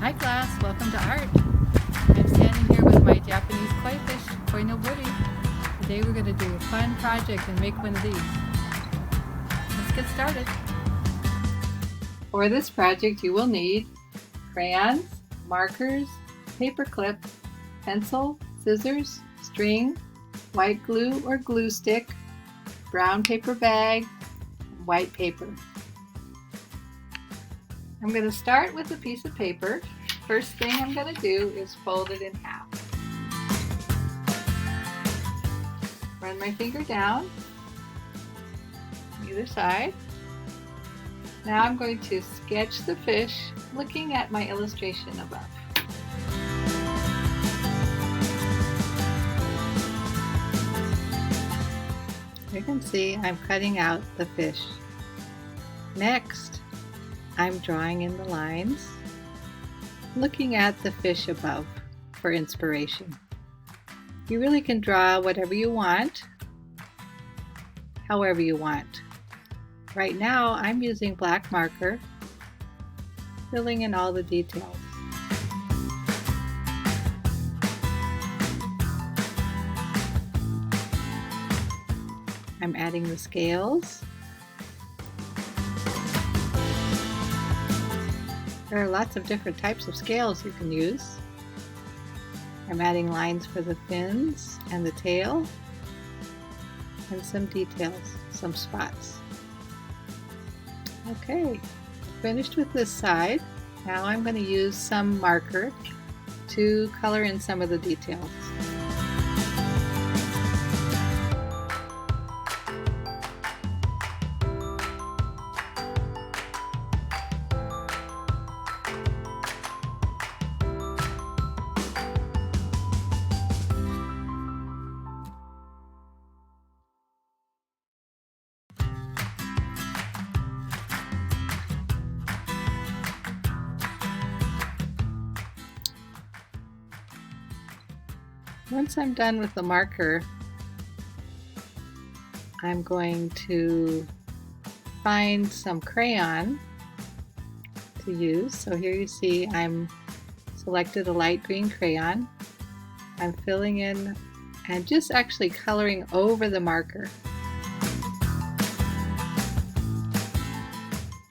Hi class, welcome to art. I'm standing here with my Japanese koi fish, Koinobori. Today we're going to do a fun project and make one of these. Let's get started. For this project you will need crayons, markers, paperclip, pencil, scissors, string, white glue or glue stick, brown paper bag, and white paper. I'm going to start with a piece of paper. First thing I'm going to do is fold it in half. Run my finger down either side. Now I'm going to sketch the fish looking at my illustration above. You can see I'm cutting out the fish. Next, I'm drawing in the lines, looking at the fish above for inspiration. You really can draw whatever you want, however you want. Right now, I'm using black marker, filling in all the details. I'm adding the scales. There are lots of different types of scales you can use. I'm adding lines for the fins and the tail, and some details, some spots. Okay, finished with this side. Now I'm going to use some marker to color in some of the details. Once I'm done with the marker, I'm going to find some crayon to use. So here you see I'm selected a light green crayon. I'm filling in and just actually coloring over the marker.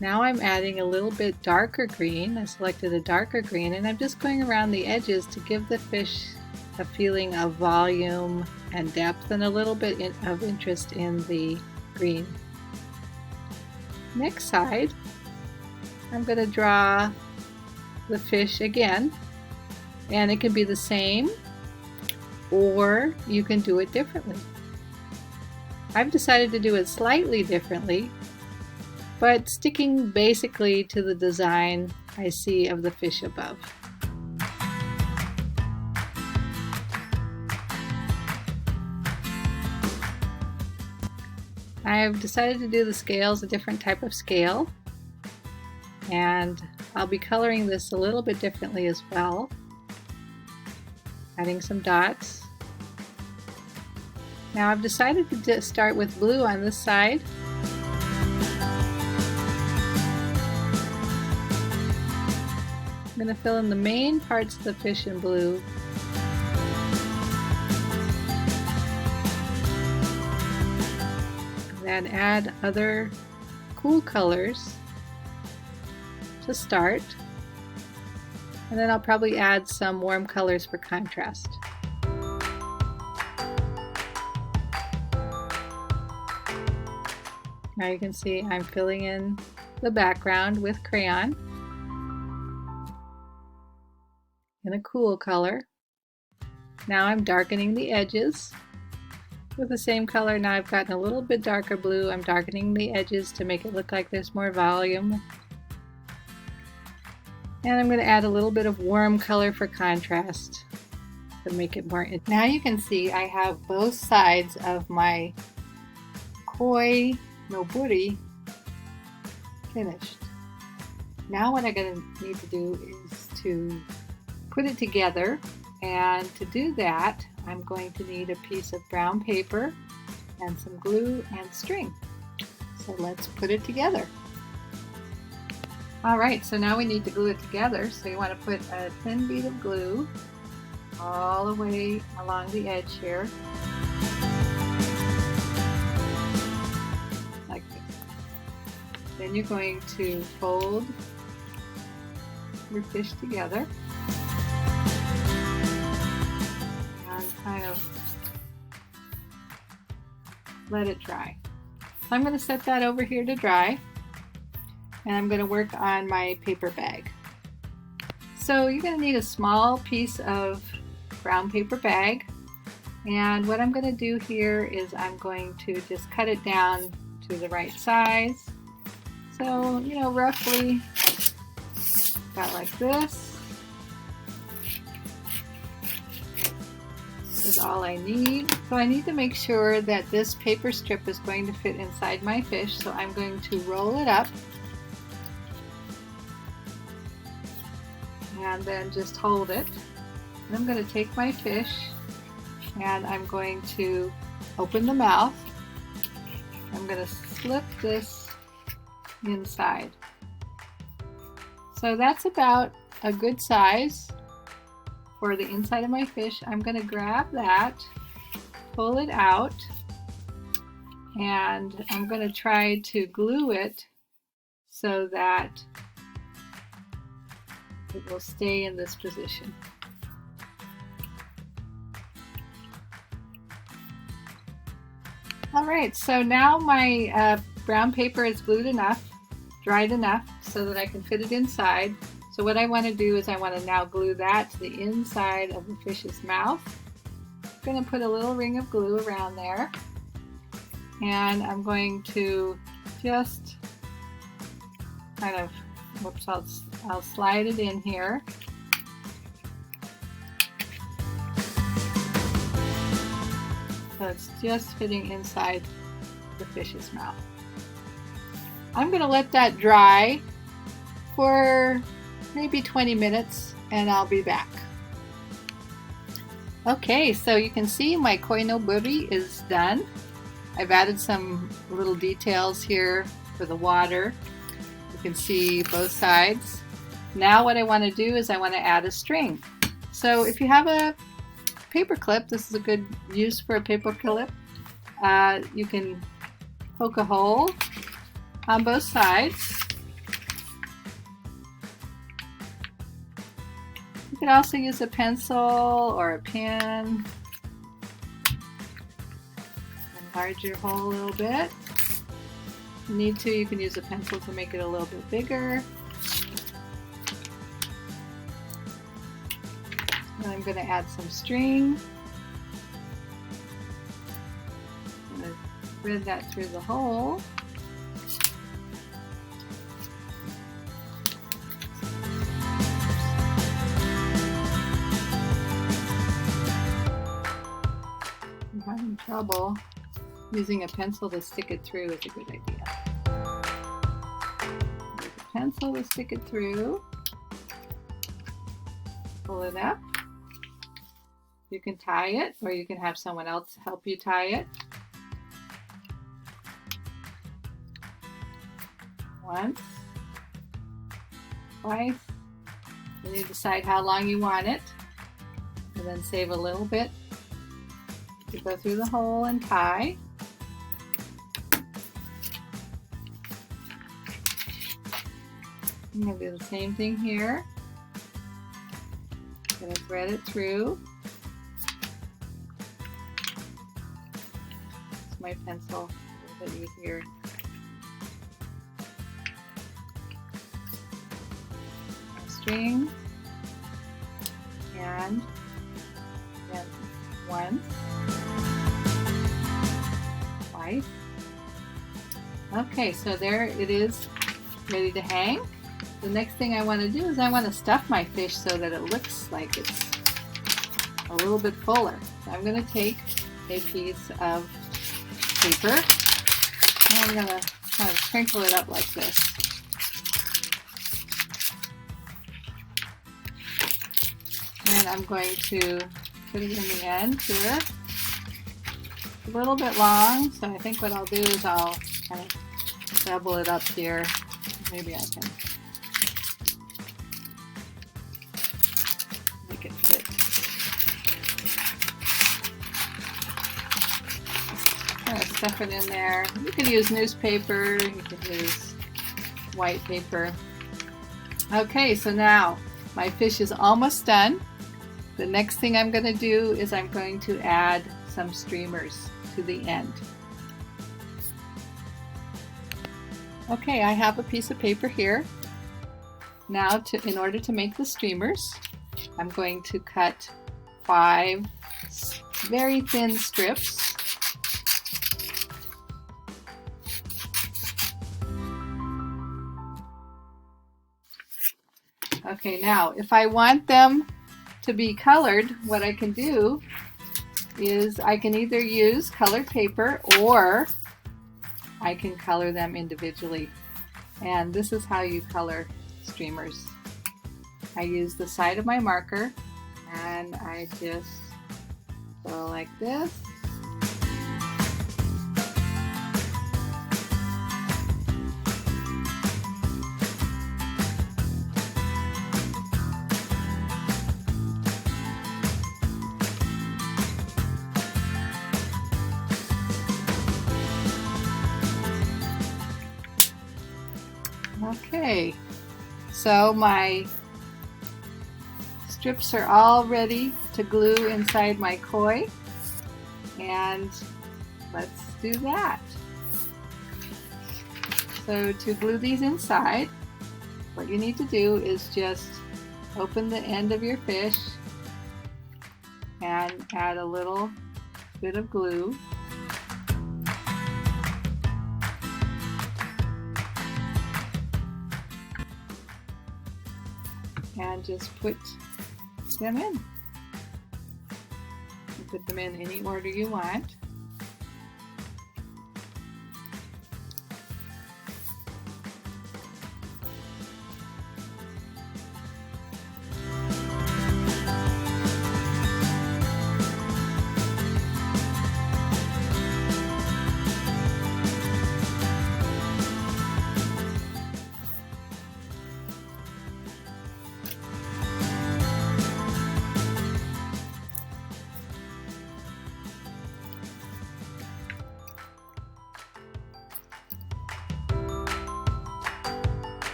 Now I'm adding a little bit darker green. I selected a darker green and I'm just going around the edges to give the fish a feeling of volume and depth and a little bit of interest in the green. Next side, I'm going to draw the fish again, and it can be the same or you can do it differently. I've decided to do it slightly differently, but sticking basically to the design I see of the fish above. I've decided to do the scales a different type of scale, and I'll be coloring this a little bit differently as well, adding some dots. Now I've decided to start with blue on this side. I'm going to fill in the main parts of the fish in blue. And add other cool colors to start, and then I'll probably add some warm colors for contrast. Now you can see I'm filling in the background with crayon in a cool color. Now I'm darkening the edges with the same color. Now I've gotten a little bit darker blue. I'm darkening the edges to make it look like there's more volume. And I'm going to add a little bit of warm color for contrast to make it more. Now you can see I have both sides of my Koinobori finished. Now what I'm going to need to do is to put it together, and to do that I'm going to need a piece of brown paper and some glue and string. So let's put it together. Alright, so now we need to glue it together. So you want to put a thin bead of glue all the way along the edge here. Like this. Then you're going to fold your fish together and kind of let it dry. So I'm going to set that over here to dry, and I'm going to work on my paper bag. So you're going to need a small piece of brown paper bag, and what I'm going to do here is I'm going to just cut it down to the right size. So, you know, roughly about like this is all I need. So I need to make sure that this paper strip is going to fit inside my fish, so I'm going to roll it up and then just hold it. And I'm going to take my fish and I'm going to open the mouth. I'm going to slip this inside. So that's about a good size for the inside of my fish. I'm going to grab that, pull it out, and I'm going to try to glue it so that it will stay in this position. Alright, so now my brown paper is glued enough, dried enough, so that I can fit it inside. So what I want to do is I want to now glue that to the inside of the fish's mouth. I'm going to put a little ring of glue around there, and I'm going to just kind of, whoops, I'll slide it in here. So it's just fitting inside the fish's mouth. I'm going to let that dry for maybe 20 minutes and I'll be back. Okay, so you can see my Koinobori is done. I've added some little details here for the water. You can see both sides. Now what I want to do is I want to add a string. So if you have a paper clip, this is a good use for a paper clip. You can poke a hole on both sides. You can also use a pencil or a pen. Enlarge your hole a little bit. If you need to, you can use a pencil to make it a little bit bigger. And I'm going to add some string. I'm going to thread that through the hole. I'm having trouble. Using a pencil to stick it through is a good idea. Use a pencil to stick it through. Pull it up. You can tie it, or you can have someone else help you tie it. Once, twice. Then you decide how long you want it, and then save a little bit to go through the hole and tie. I'm going to do the same thing here. I'm going to thread it through. Use my pencil a little bit easier. A string, and then once, twice. Okay, so there it is, ready to hang. The next thing I want to do is I want to stuff my fish so that it looks like it's a little bit fuller. So I'm going to take a piece of paper and I'm going to kind of crinkle it up like this. And I'm going to put it in the end here. It's a little bit long, so I think what I'll do is I'll kind of double it up here. Maybe I can stuff it in there. You can use newspaper, you can use white paper. Okay, so now my fish is almost done. The next thing I'm going to do is I'm going to add some streamers to the end. Okay, I have a piece of paper here. Now, in order to make the streamers, I'm going to cut 5 very thin strips. Okay, now if I want them to be colored, what I can do is I can either use colored paper or I can color them individually. And this is how you color streamers. I use the side of my marker and I just go like this. Okay, so my strips are all ready to glue inside my koi, and let's do that. So to glue these inside, what you need to do is just open the end of your fish and add a little bit of glue. And just put them in. You put them in any order you want.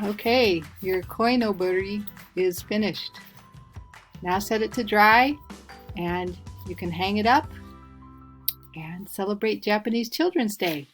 Okay, your Koinobori is finished. Now set it to dry and you can hang it up and celebrate Japanese Children's Day.